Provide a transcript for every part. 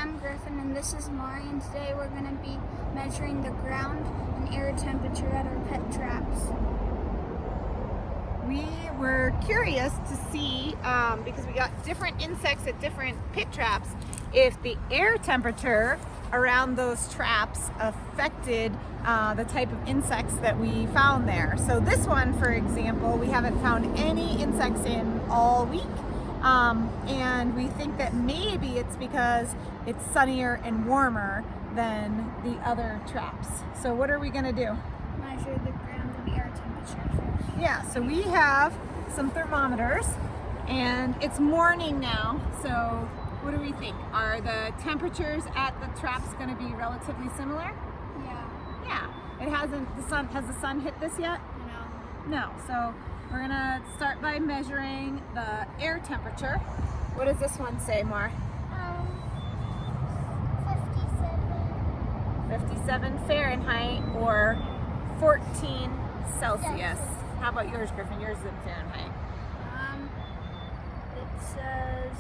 I'm Griffin and this is Mari, and today we're going to be measuring the ground and air temperature at our pet traps. We were curious to see, because we got different insects at different pit traps, if the air temperature around those traps affected the type of insects that we found there. So this one, for example, we haven't found any insects in all week. And we think that maybe it's because it's sunnier and warmer than the other traps. So what are we going to do? Measure the ground and air temperature. Yeah, so we have some thermometers and it's morning now. So what do we think? Are the temperatures at the traps going to be relatively similar? Yeah. Yeah. Has the sun hit this yet? No. So we're gonna start by measuring the air temperature. What does this one say, Mar? 57 Fahrenheit or 14 Celsius. How about yours, Griffin? Yours is in Fahrenheit. It says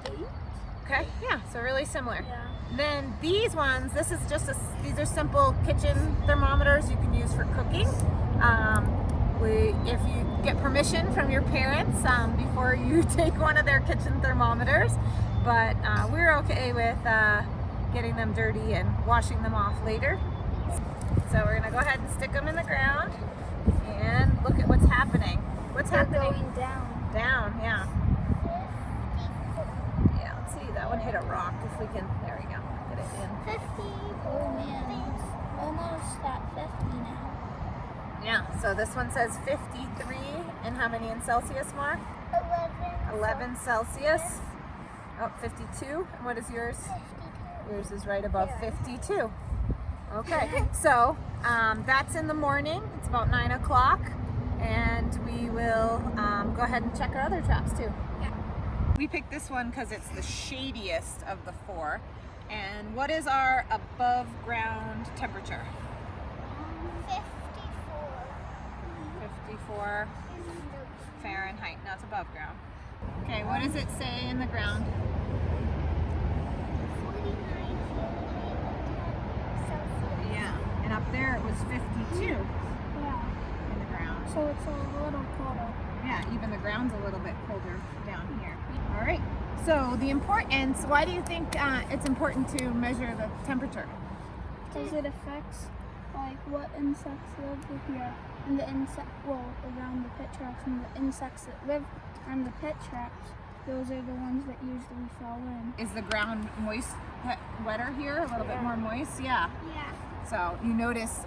58. Okay, yeah, so really similar. Yeah. Then these ones, these are simple kitchen thermometers you can use for cooking. If you get permission from your parents before you take one of their kitchen thermometers, but we're okay with getting them dirty and washing them off later. So we're gonna go ahead and stick them in the ground and look at what's happening. What's happening? Going down. Down, yeah. Yeah, let's see, that one hit a rock. If we can, there we go, get it in. 50. Oh man, it's almost at 50 now. Yeah, so this one says 53, and how many in Celsius, Mark? 11 Celsius. Oh, 52. And what is yours? 52. Yours is right above 52. Okay, so that's in the morning. It's about 9 o'clock, and we will go ahead and check our other traps too. Yeah. We picked this one because it's the shadiest of the four. And what is our above ground temperature? 54 Fahrenheit. No, it's above ground. Okay, what does it say in the ground? 49 Celsius. Yeah, and up there it was 52 Yeah. in the ground. So it's a little colder. Yeah, even the ground's a little bit colder down here. All right, so the importance, why do you think it's important to measure the temperature? Because it affects like what insects live here and around the pit traps, and the insects that live on the pit traps, those are the ones that usually fall in. Is the ground wetter here, a little bit more moist? Yeah. Yeah. So you notice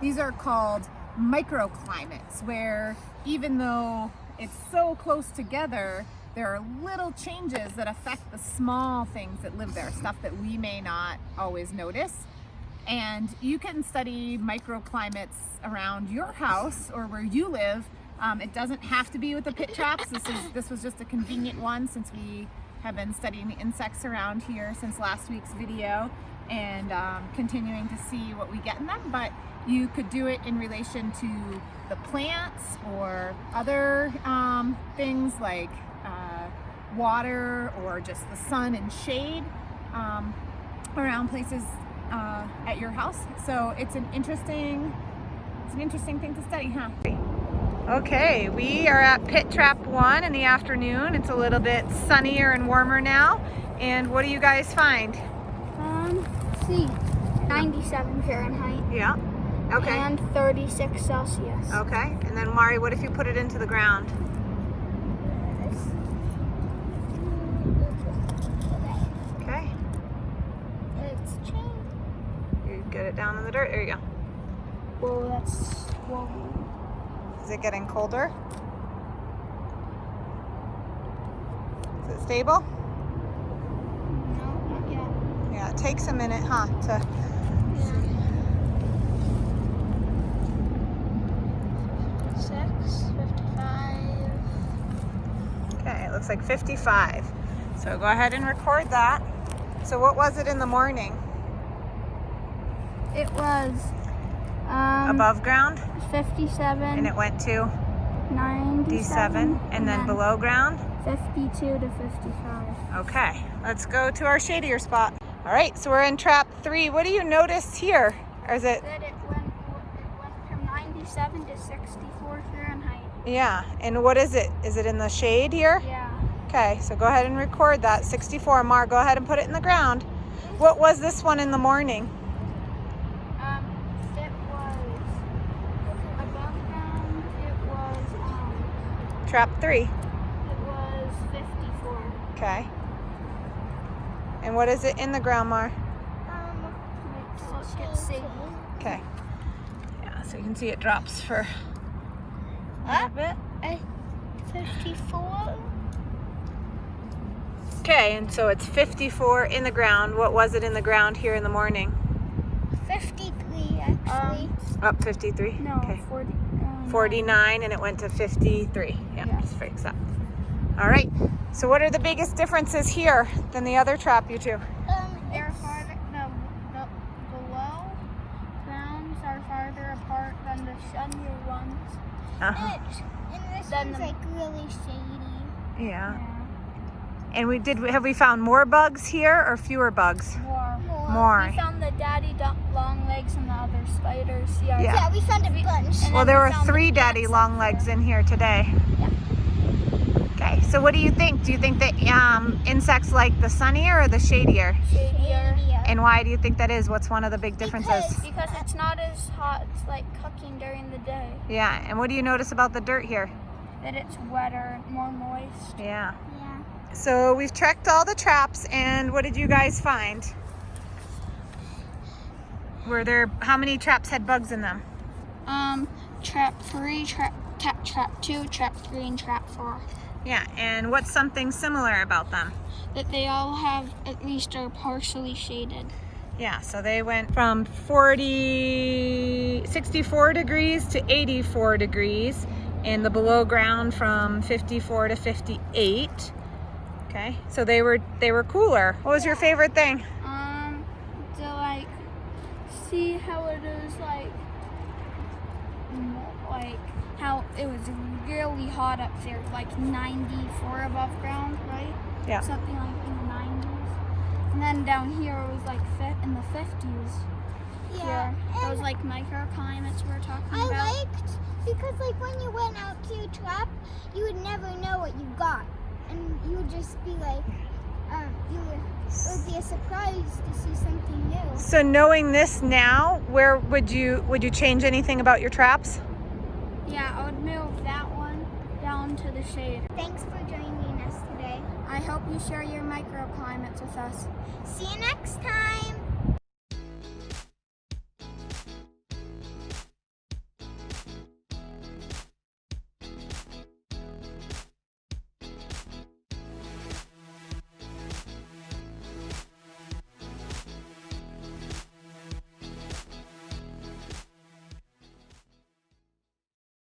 these are called microclimates, where even though it's so close together, there are little changes that affect the small things that live there, stuff that we may not always notice. And you can study microclimates around your house or where you live. It doesn't have to be with the pit traps. This was just a convenient one, since we have been studying the insects around here since last week's video, and continuing to see what we get in them. But you could do it in relation to the plants or other things like water or just the sun and shade around places at your house. So it's an interesting thing to study, huh? Okay, we are at pit trap 1 in the afternoon. It's a little bit sunnier and warmer now. And what do you guys find? Let's see, 97 Fahrenheit. Yeah. Okay. And 36 Celsius. Okay. And then Mari, what if you put it into the ground? Okay. It's changed. You get it down in the dirt. There you go. Whoa. Is it getting colder? Is it stable? No, not yet. Yeah, it takes a minute, huh? To Yeah. 55. Okay, it looks like 55. So go ahead and record that. So what was it in the morning? It was Above ground? 57. And it went to 97. 97. And then below ground? 52 to 55. Okay, let's go to our shadier spot. All right, so we're in trap 3. What do you notice here? Or is it? That it went from 97 to 64 Fahrenheit. Yeah, and what is it? Is it in the shade here? Yeah. Okay, so go ahead and record that. 64. Mar, go ahead and put it in the ground. What was this one in the morning? It was above ground. It was Trap 3. It was 54. Okay. And what is it in the ground, Mar? Let's look and see. Okay. Yeah, so you can see it drops for a little bit. 54. Okay, and so it's 54 in the ground. What was it in the ground here in the morning? 53 actually. Up 53? No, Okay. 40. 49 and it went to 53. Yeah, Yeah. just fix that. All right. So what are the biggest differences here than the other trap, you two? They're farther. The below grounds are farther apart than the shadier ones. Uh-huh. And this Then one's the- like really shady. Yeah. And have we found more bugs here or fewer bugs? More. We found the daddy long legs and the other spiders. Yeah. Yeah, we found a bunch. And Well, then there we were found 3 the daddy ants long up legs there. in here today. Yeah. Okay, so what do you think? Do you think that insects like the sunnier or the shadier? Shadier. And why do you think that is? What's one of the big differences? Because it's not as hot. It's like cooking during the day. Yeah, and what do you notice about the dirt here? That it's wetter, more moist. Yeah. Yeah. So we've checked all the traps, and what did you guys find? How many traps had bugs in them? Trap 3, trap 2, trap 3, and trap 4. Yeah, and what's something similar about them? That they all have at least are partially shaded. Yeah, so they went from 64 degrees to 84 degrees, and the below ground from 54 to 58. Okay, so they were cooler. What was your favorite thing? To like see how it is like how it was really hot up there, like 94 above ground, right? Yeah. Something like in the 90s. And then down here it was like in the 50s. Yeah. Those And like microclimates we were talking I about. liked because like when you went out to trap, you would never know what you got, and you would just be like, it would be a surprise to see something new. So knowing this now, where would you change anything about your traps? Yeah, I would move that one down to the shade. Thanks for joining us today. I hope you share your microclimates with us. See you next time.